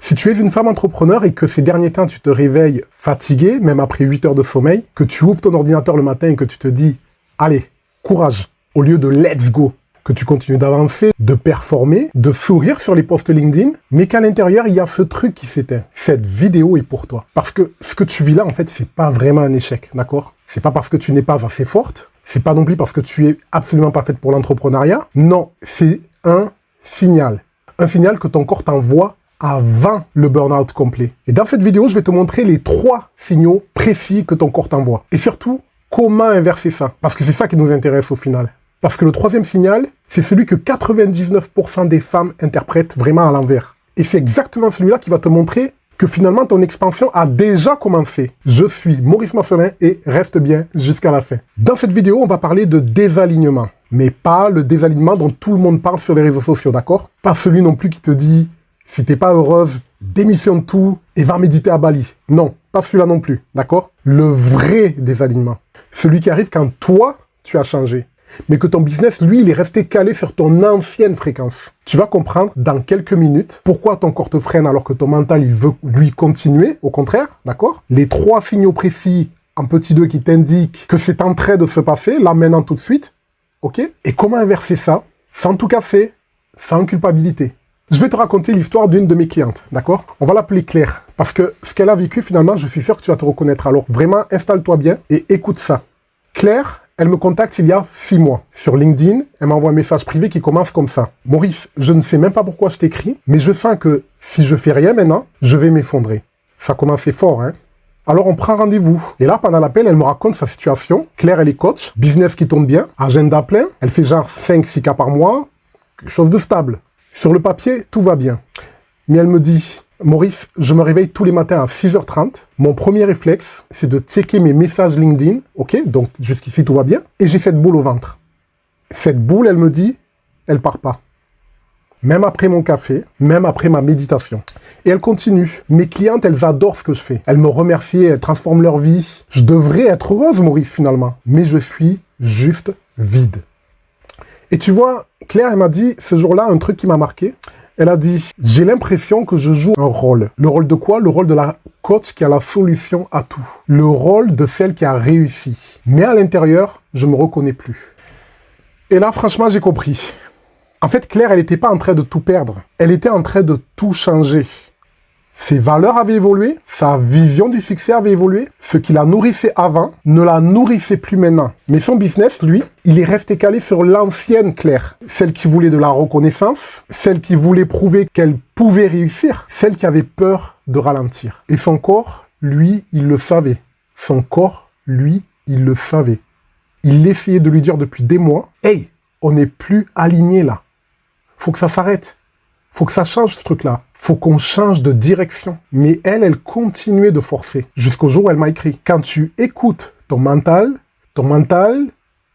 Si tu es une femme entrepreneur et que ces derniers temps, tu te réveilles fatiguée, même après 8 heures de sommeil, que tu ouvres ton ordinateur le matin et que tu te dis « Allez, courage !» au lieu de « Let's go !» que tu continues d'avancer, de performer, de sourire sur les posts LinkedIn, mais qu'à l'intérieur, il y a ce truc qui s'éteint. Cette vidéo est pour toi. Parce que ce que tu vis là, en fait, c'est pas vraiment un échec, d'accord? C'est pas parce que tu n'es pas assez forte, c'est pas non plus parce que tu es absolument pas faite pour l'entrepreneuriat. Non, c'est un signal. Un signal que ton corps t'envoie avant le burn-out complet. Et dans cette vidéo, je vais te montrer les 3 signaux précis que ton corps t'envoie. Et surtout, comment inverser ça? Parce que c'est ça qui nous intéresse au final. Parce que le 3e signal, c'est celui que 99% des femmes interprètent vraiment à l'envers. Et c'est exactement celui-là qui va te montrer que finalement ton expansion a déjà commencé. Je suis Maurice Marcelin et reste bien jusqu'à la fin. Dans cette vidéo, on va parler de désalignement. Mais pas le désalignement dont tout le monde parle sur les réseaux sociaux, d'accord? Pas celui non plus qui te dit « Si t'es pas heureuse, démissionne tout et va méditer à Bali ». Non, pas celui-là non plus, d'accord? Le vrai désalignement. Celui qui arrive quand toi, tu as changé. Mais que ton business, lui, il est resté calé sur ton ancienne fréquence. Tu vas comprendre dans quelques minutes pourquoi ton corps te freine alors que ton mental, il veut lui continuer, au contraire, d'accord? Les 3 signaux précis en petit 2 qui t'indiquent que c'est en train de se passer, là, maintenant, tout de suite, ok? Et comment inverser ça sans tout casser, sans culpabilité? Je vais te raconter l'histoire d'une de mes clientes, d'accord? On va l'appeler Claire, parce que ce qu'elle a vécu, finalement, je suis sûr que tu vas te reconnaître. Alors, vraiment, installe-toi bien et écoute ça. Claire, elle me contacte il y a 6 mois. Sur LinkedIn, elle m'envoie un message privé qui commence comme ça. « Maurice, je ne sais même pas pourquoi je t'écris, mais je sens que si je fais rien maintenant, je vais m'effondrer. » Ça commençait fort, hein? Alors on prend rendez-vous. Et là, pendant l'appel, elle me raconte sa situation. Claire, elle est coach, business qui tourne bien, agenda plein. Elle fait genre 5-6 cas par mois, quelque chose de stable. Sur le papier, tout va bien. Mais elle me dit... Maurice, je me réveille tous les matins à 6h30. Mon premier réflexe, c'est de checker mes messages LinkedIn. Ok, donc jusqu'ici, tout va bien. Et j'ai cette boule au ventre. Cette boule, elle me dit, elle part pas. Même après mon café, même après ma méditation. Et elle continue. Mes clientes, elles adorent ce que je fais. Elles me remercient, elles transforment leur vie. Je devrais être heureuse, Maurice, finalement. Mais je suis juste vide. Et tu vois, Claire, elle m'a dit, ce jour-là, un truc qui m'a marqué. Elle a dit, j'ai l'impression que je joue un rôle. Le rôle de quoi? Le rôle de la coach qui a la solution à tout. Le rôle de celle qui a réussi. Mais à l'intérieur, je ne me reconnais plus. Et là, franchement, j'ai compris. En fait, Claire, elle n'était pas en train de tout perdre. Elle était en train de tout changer. Ses valeurs avaient évolué, sa vision du succès avait évolué. Ce qui la nourrissait avant ne la nourrissait plus maintenant. Mais son business, lui, il est resté calé sur l'ancienne Claire. Celle qui voulait de la reconnaissance, celle qui voulait prouver qu'elle pouvait réussir, celle qui avait peur de ralentir. Et son corps, lui, il le savait. Son corps, lui, il le savait. Il essayait de lui dire depuis des mois, « Hey, on n'est plus aligné là. Faut que ça s'arrête. Faut que ça change ce truc-là. Faut qu'on change de direction. » Mais elle continuait de forcer. Jusqu'au jour où elle m'a écrit. Quand tu écoutes ton mental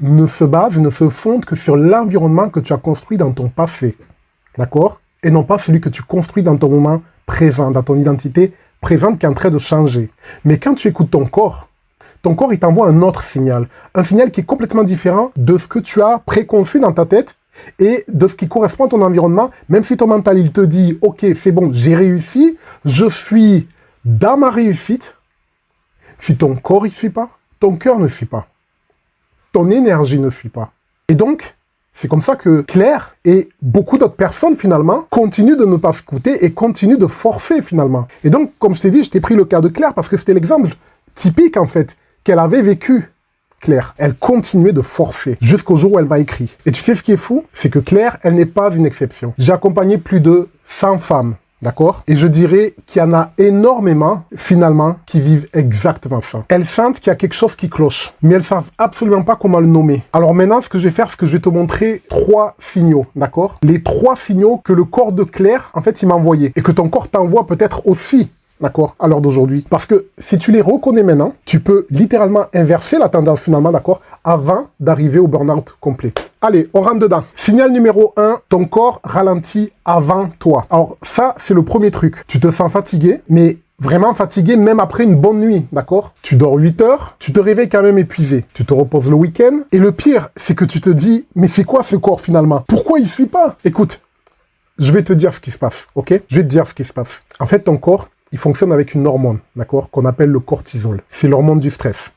ne se base, ne se fonde que sur l'environnement que tu as construit dans ton passé. D'accord? Et non pas celui que tu construis dans ton moment présent, dans ton identité présente qui est en train de changer. Mais quand tu écoutes ton corps, il t'envoie un autre signal. Un signal qui est complètement différent de ce que tu as préconçu dans ta tête et de ce qui correspond à ton environnement, même si ton mental, il te dit « Ok, c'est bon, j'ai réussi, je suis dans ma réussite », si ton corps ne suit pas, ton cœur ne suit pas, ton énergie ne suit pas. Et donc, c'est comme ça que Claire et beaucoup d'autres personnes, finalement, continuent de ne pas s'écouter et continuent de forcer, finalement. Et donc, comme je t'ai dit, je t'ai pris le cas de Claire parce que c'était l'exemple typique, en fait, qu'elle avait vécu. Claire, elle continuait de forcer jusqu'au jour où elle m'a écrit. Et tu sais ce qui est fou? C'est que Claire, elle n'est pas une exception. J'ai accompagné plus de 100 femmes, d'accord? Et je dirais qu'il y en a énormément, finalement, qui vivent exactement ça. Elles sentent qu'il y a quelque chose qui cloche, mais elles savent absolument pas comment le nommer. Alors maintenant, ce que je vais faire, c'est que je vais te montrer 3 signaux, d'accord? Les 3 signaux que le corps de Claire, en fait, il m'a envoyé. Et que ton corps t'envoie peut-être aussi. D'accord, à l'heure d'aujourd'hui. Parce que si tu les reconnais maintenant, tu peux littéralement inverser la tendance finalement, d'accord, avant d'arriver au burn-out complet. Allez, on rentre dedans. Signal numéro 1, ton corps ralentit avant toi. Alors ça, c'est le premier truc. Tu te sens fatigué, mais vraiment fatigué même après une bonne nuit, d'accord? Tu dors 8 heures, tu te réveilles quand même épuisé. Tu te reposes le week-end. Et le pire, c'est que tu te dis, mais c'est quoi ce corps finalement? Pourquoi il suit pas? Écoute, Je vais te dire ce qui se passe, ok? Je vais te dire ce qui se passe. En fait, ton corps, il fonctionne avec une hormone, d'accord? Qu'on appelle le cortisol. C'est l'hormone du stress.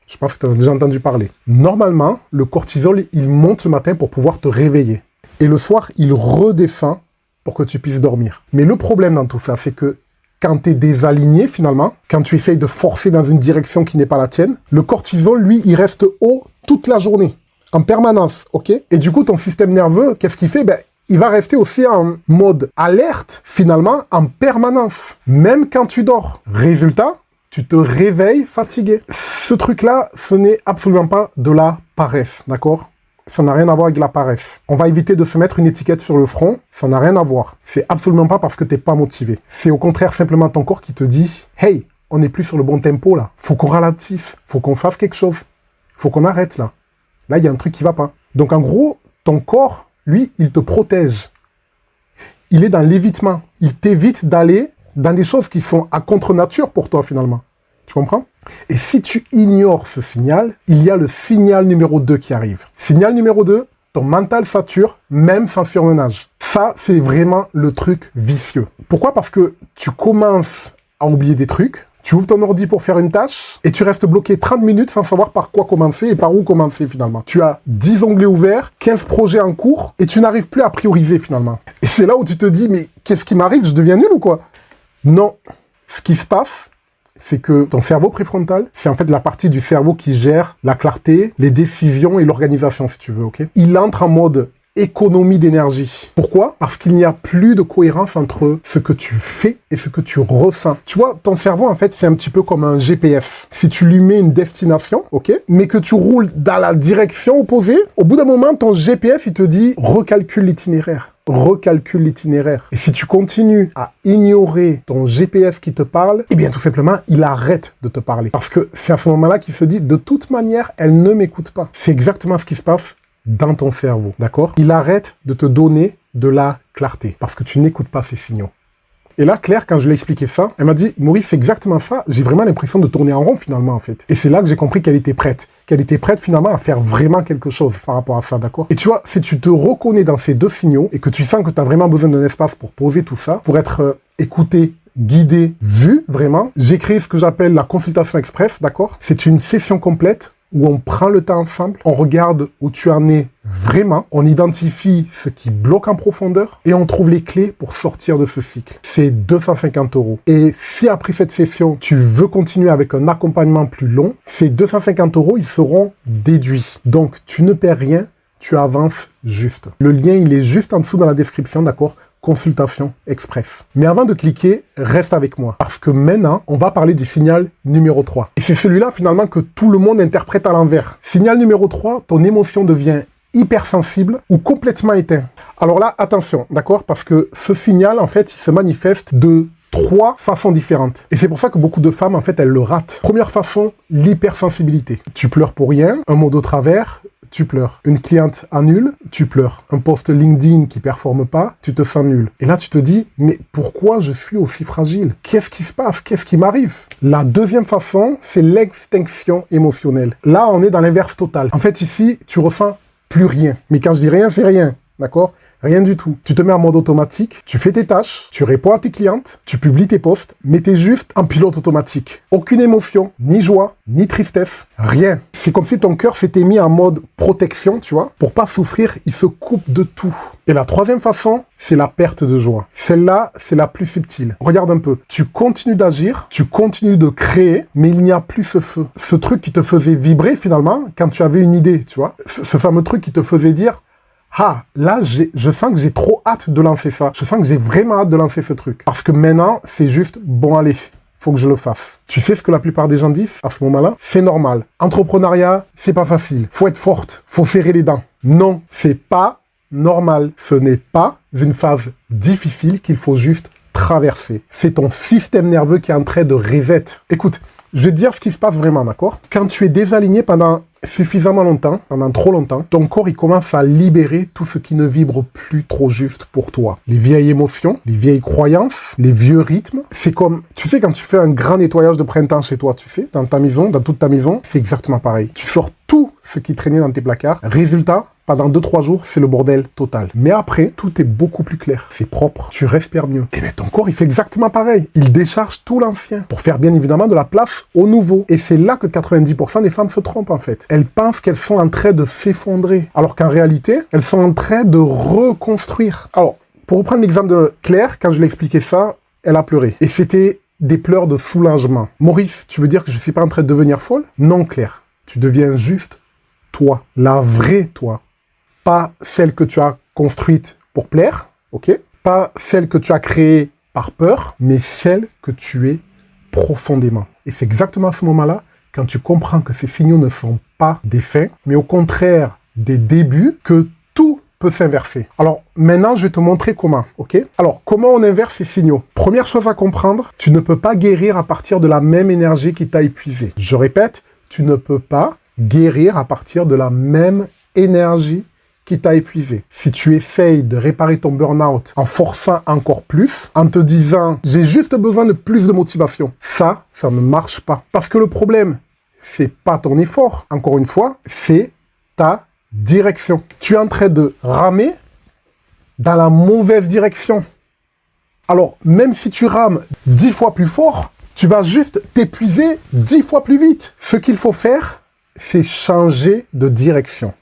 Je pense que tu en as déjà entendu parler. Normalement, le cortisol, il monte le matin pour pouvoir te réveiller. Et le soir, il redescend pour que tu puisses dormir. Mais le problème dans tout ça, c'est que quand tu es désaligné finalement, quand tu essayes de forcer dans une direction qui n'est pas la tienne, le cortisol, lui, il reste haut toute la journée, en permanence, ok? Et du coup, ton système nerveux, qu'est-ce qu'il fait? Ben, il va rester aussi en mode alerte, finalement, en permanence, même quand tu dors. Résultat, tu te réveilles fatigué. Ce truc-là, ce n'est absolument pas de la paresse, d'accord? Ça n'a rien à voir avec la paresse. On va éviter de se mettre une étiquette sur le front, ça n'a rien à voir. C'est absolument pas parce que t'es pas motivé. C'est au contraire simplement ton corps qui te dit « Hey, on n'est plus sur le bon tempo là. Faut qu'on ralentisse, faut qu'on fasse quelque chose. Faut qu'on arrête là. Là, il y a un truc qui va pas. » Donc en gros, ton corps, lui, il te protège. Il est dans l'évitement. Il t'évite d'aller dans des choses qui sont à contre-nature pour toi finalement. Tu comprends? Et si tu ignores ce signal, il y a le signal numéro 2 qui arrive. Signal numéro 2, ton mental sature même sans surmenage. Ça, c'est vraiment le truc vicieux. Pourquoi? Parce que tu commences à oublier des trucs, tu ouvres ton ordi pour faire une tâche et tu restes bloqué 30 minutes sans savoir par quoi commencer et par où commencer finalement. Tu as 10 onglets ouverts, 15 projets en cours et tu n'arrives plus à prioriser finalement. Et c'est là où tu te dis, mais qu'est-ce qui m'arrive? Je deviens nul ou quoi? Non. Ce qui se passe, c'est que ton cerveau préfrontal, c'est en fait la partie du cerveau qui gère la clarté, les décisions et l'organisation, si tu veux, ok? Il entre en mode économie d'énergie. Pourquoi? Parce qu'il n'y a plus de cohérence entre ce que tu fais et ce que tu ressens. Tu vois, ton cerveau, en fait, c'est un petit peu comme un GPS. Si tu lui mets une destination, ok, mais que tu roules dans la direction opposée, au bout d'un moment, ton GPS, il te dit, recalcule l'itinéraire. Recalcule l'itinéraire. Et si tu continues à ignorer ton GPS qui te parle, eh bien tout simplement, il arrête de te parler. Parce que c'est à ce moment-là qu'il se dit, de toute manière, elle ne m'écoute pas. C'est exactement ce qui se passe dans ton cerveau, d'accord? Il arrête de te donner de la clarté, parce que tu n'écoutes pas ces signaux. Et là, Claire, quand je lui ai expliqué ça, elle m'a dit « Maurice, c'est exactement ça. J'ai vraiment l'impression de tourner en rond finalement, en fait. » Et c'est là que j'ai compris qu'elle était prête. Qu'elle était prête finalement à faire vraiment quelque chose par rapport à ça, d'accord? Et tu vois, si tu te reconnais dans ces deux signaux et que tu sens que tu as vraiment besoin d'un espace pour poser tout ça, pour être écouté, guidé, vu, vraiment, j'ai créé ce que j'appelle la consultation express, d'accord? C'est une session complète où on prend le temps ensemble, on regarde où tu en es vraiment, on identifie ce qui bloque en profondeur et on trouve les clés pour sortir de ce cycle. C'est 250 €. Et si après cette session, tu veux continuer avec un accompagnement plus long, ces 250 €, ils seront déduits. Donc, tu ne perds rien, tu avances juste. Le lien, il est juste en dessous dans la description, d'accord? Consultation express. Mais avant de cliquer, reste avec moi. Parce que maintenant, on va parler du signal numéro 3. Et c'est celui-là, finalement, que tout le monde interprète à l'envers. Signal numéro 3, ton émotion devient hypersensible ou complètement éteint. Alors là, attention, d'accord? Parce que ce signal, en fait, il se manifeste de 3 façons différentes. Et c'est pour ça que beaucoup de femmes, en fait, elles le ratent. Première façon, l'hypersensibilité. Tu pleures pour rien, un mot de travers, tu pleures. Une cliente annule, tu pleures. Un post LinkedIn qui performe pas, tu te sens nul. Et là, tu te dis, mais pourquoi je suis aussi fragile? Qu'est-ce qui se passe? Qu'est-ce qui m'arrive? La deuxième façon, c'est l'extinction émotionnelle. Là, on est dans l'inverse total. En fait, ici, tu ressens plus rien. Mais quand je dis rien, c'est rien. D'accord? Rien du tout. Tu te mets en mode automatique, tu fais tes tâches, tu réponds à tes clientes, tu publies tes posts, mais t'es juste en pilote automatique. Aucune émotion, ni joie, ni tristesse, rien. C'est comme si ton cœur s'était mis en mode protection, tu vois. Pour pas souffrir, il se coupe de tout. Et la troisième façon, c'est la perte de joie. Celle-là, c'est la plus subtile. Regarde un peu. Tu continues d'agir, tu continues de créer, mais il n'y a plus ce feu. Ce truc qui te faisait vibrer finalement quand tu avais une idée, tu vois. Ce fameux truc qui te faisait dire, ah, là, je sens que j'ai trop hâte de lancer ça. Je sens que j'ai vraiment hâte de lancer ce truc. Parce que maintenant, c'est juste, bon, allez, faut que je le fasse. Tu sais ce que la plupart des gens disent à ce moment-là? C'est normal. Entrepreneuriat, c'est pas facile. Faut être forte. Faut serrer les dents. Non, c'est pas normal. Ce n'est pas une phase difficile qu'il faut juste traverser. C'est ton système nerveux qui est en train de reset. Écoute, je vais te dire ce qui se passe vraiment, d'accord? Quand tu es désaligné pendant suffisamment longtemps, pendant trop longtemps, ton corps il commence à libérer tout ce qui ne vibre plus trop juste pour toi. Les vieilles émotions, les vieilles croyances, les vieux rythmes. C'est comme, tu sais, quand tu fais un grand nettoyage de printemps chez toi, tu sais, dans ta maison, dans toute ta maison, c'est exactement pareil. Tu sors tout ce qui traînait dans tes placards. Résultat, pendant 2-3 jours, c'est le bordel total. Mais après, tout est beaucoup plus clair. C'est propre, tu respires mieux. Et bien ton corps, il fait exactement pareil. Il décharge tout l'ancien pour faire bien évidemment de la place au nouveau. Et c'est là que 90% des femmes se trompent en fait. Elles pensent qu'elles sont en train de s'effondrer. Alors qu'en réalité, elles sont en train de reconstruire. Alors, pour reprendre l'exemple de Claire, quand je lui ai expliqué ça, elle a pleuré. Et c'était des pleurs de soulagement. Maurice, tu veux dire que je ne suis pas en train de devenir folle? Non, Claire. Tu deviens juste toi. La vraie toi. Pas celle que tu as construite pour plaire, ok? Pas celle que tu as créée par peur, mais celle que tu es profondément. Et c'est exactement à ce moment-là, quand tu comprends que ces signaux ne sont pas des fins, mais au contraire des débuts, que tout peut s'inverser. Alors, maintenant, je vais te montrer comment, ok? Alors, comment on inverse ces signaux? Première chose à comprendre, tu ne peux pas guérir à partir de la même énergie qui t'a épuisé. Je répète, tu ne peux pas guérir à partir de la même énergie qui t'a épuisé. Si tu essayes de réparer ton burn-out en forçant encore plus, en te disant « j'ai juste besoin de plus de motivation », ça ne marche pas. Parce que le problème, c'est pas ton effort, encore une fois, c'est ta direction. Tu es en train de ramer dans la mauvaise direction. Alors, même si tu rames 10 fois plus fort, tu vas juste t'épuiser 10 fois plus vite. Ce qu'il faut faire, c'est changer de direction.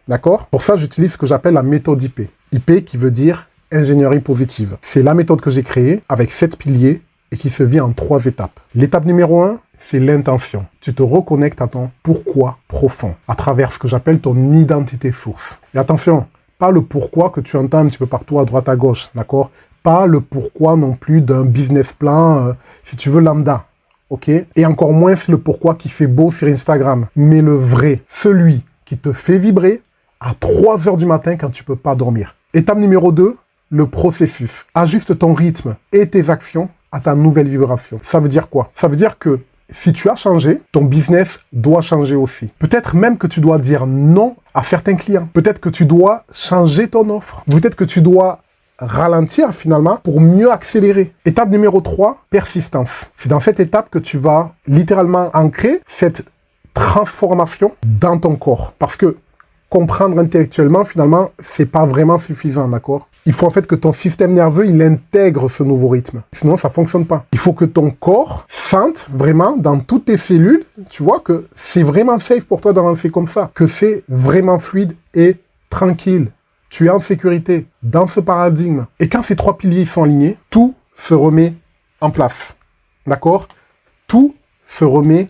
D'accord? Pour ça, j'utilise ce que j'appelle la méthode IP. IP qui veut dire ingénierie positive. C'est la méthode que j'ai créée avec 7 piliers et qui se vit en 3 étapes. L'étape numéro 1, c'est l'intention. Tu te reconnectes à ton pourquoi profond à travers ce que j'appelle ton identité source. Et attention, pas le pourquoi que tu entends un petit peu partout à droite à gauche, d'accord? Pas le pourquoi non plus d'un business plan, si tu veux, lambda. Ok? Et encore moins le pourquoi qui fait beau sur Instagram. Mais le vrai, celui qui te fait vibrer à 3 heures du matin quand tu ne peux pas dormir. Étape numéro 2, le processus. Ajuste ton rythme et tes actions à ta nouvelle vibration. Ça veut dire quoi? Ça veut dire que si tu as changé, ton business doit changer aussi. Peut-être même que tu dois dire non à certains clients. Peut-être que tu dois changer ton offre. Peut-être que tu dois ralentir finalement pour mieux accélérer. Étape numéro 3, persistance. C'est dans cette étape que tu vas littéralement ancrer cette transformation dans ton corps. Parce que comprendre intellectuellement, finalement, c'est pas vraiment suffisant, d'accord? Il faut en fait que ton système nerveux, il intègre ce nouveau rythme. Sinon, ça fonctionne pas. Il faut que ton corps sente vraiment dans toutes tes cellules, tu vois, que c'est vraiment safe pour toi d'avancer comme ça, que c'est vraiment fluide et tranquille. Tu es en sécurité dans ce paradigme. Et quand ces 3 piliers sont alignés, tout se remet en place. D'accord? Tout se remet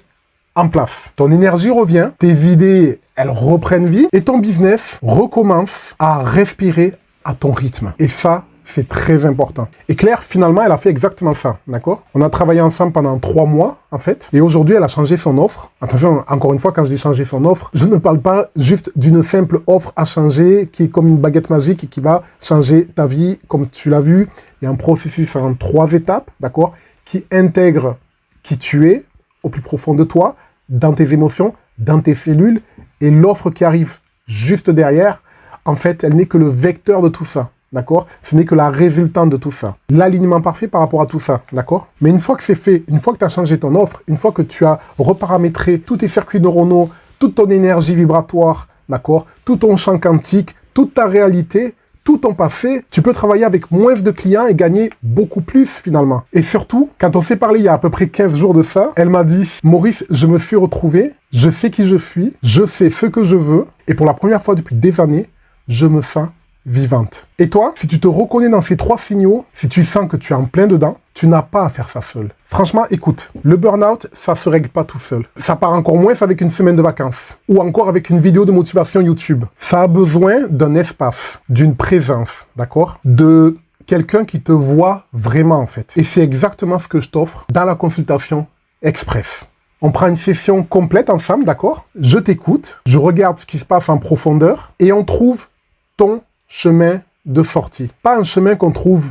en place. Ton énergie revient, tes idées, elles reprennent vie et ton business recommence à respirer à ton rythme. Et ça, c'est très important. Et Claire, finalement, elle a fait exactement ça, d'accord? On a travaillé ensemble pendant 3 mois, en fait, et aujourd'hui, elle a changé son offre. Attention, encore une fois, quand je dis changer son offre, je ne parle pas juste d'une simple offre à changer qui est comme une baguette magique et qui va changer ta vie, comme tu l'as vu. Il y a un processus en 3 étapes, d'accord, qui intègre qui tu es au plus profond de toi, dans tes émotions, dans tes cellules, et l'offre qui arrive juste derrière, en fait, elle n'est que le vecteur de tout ça, d'accord? Ce n'est que la résultante de tout ça. L'alignement parfait par rapport à tout ça, d'accord? Mais une fois que c'est fait, une fois que tu as changé ton offre, une fois que tu as reparamétré tous tes circuits neuronaux, toute ton énergie vibratoire, d'accord? Tout ton champ quantique, toute ta réalité, tout ton passé, tu peux travailler avec moins de clients et gagner beaucoup plus finalement. Et surtout, quand on s'est parlé il y a à peu près 15 jours de ça, elle m'a dit « Maurice, je me suis retrouvé, je sais qui je suis, je sais ce que je veux et pour la première fois depuis des années, je me sens vivante. » Et toi, si tu te reconnais dans ces 3 signaux, si tu sens que tu es en plein dedans, tu n'as pas à faire ça seul. Franchement, écoute, le burn-out, ça se règle pas tout seul. Ça part encore moins avec une semaine de vacances ou encore avec une vidéo de motivation YouTube. Ça a besoin d'un espace, d'une présence, d'accord? De quelqu'un qui te voit vraiment en fait. Et c'est exactement ce que je t'offre dans la consultation express. On prend une session complète ensemble, d'accord? Je t'écoute, je regarde ce qui se passe en profondeur et on trouve ton chemin de sortie. Pas un chemin qu'on trouve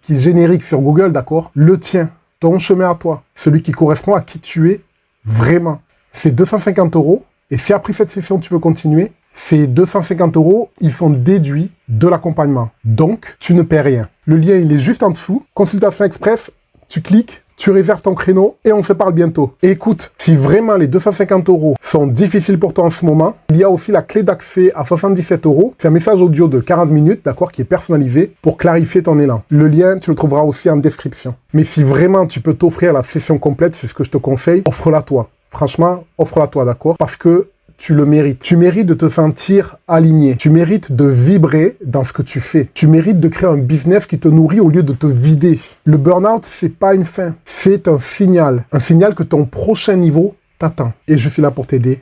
qui est générique sur Google, d'accord? Le tien, ton chemin à toi, celui qui correspond à qui tu es vraiment. C'est 250 € et si après cette session tu veux continuer, ces 250 €, ils sont déduits de l'accompagnement. Donc, tu ne paies rien. Le lien, il est juste en dessous. Consultation express, tu cliques, tu réserves ton créneau et on se parle bientôt. Et écoute, si vraiment les 250 € sont difficiles pour toi en ce moment, il y a aussi la clé d'accès à 77 €. C'est un message audio de 40 minutes, d'accord, qui est personnalisé pour clarifier ton élan. Le lien, tu le trouveras aussi en description. Mais si vraiment tu peux t'offrir la session complète, c'est ce que je te conseille, offre-la toi. Franchement, offre-la toi, d'accord? Parce que tu le mérites. Tu mérites de te sentir aligné. Tu mérites de vibrer dans ce que tu fais. Tu mérites de créer un business qui te nourrit au lieu de te vider. Le burn-out, c'est pas une fin. C'est un signal. Un signal que ton prochain niveau t'attend. Et je suis là pour t'aider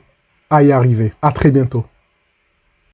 à y arriver. À très bientôt.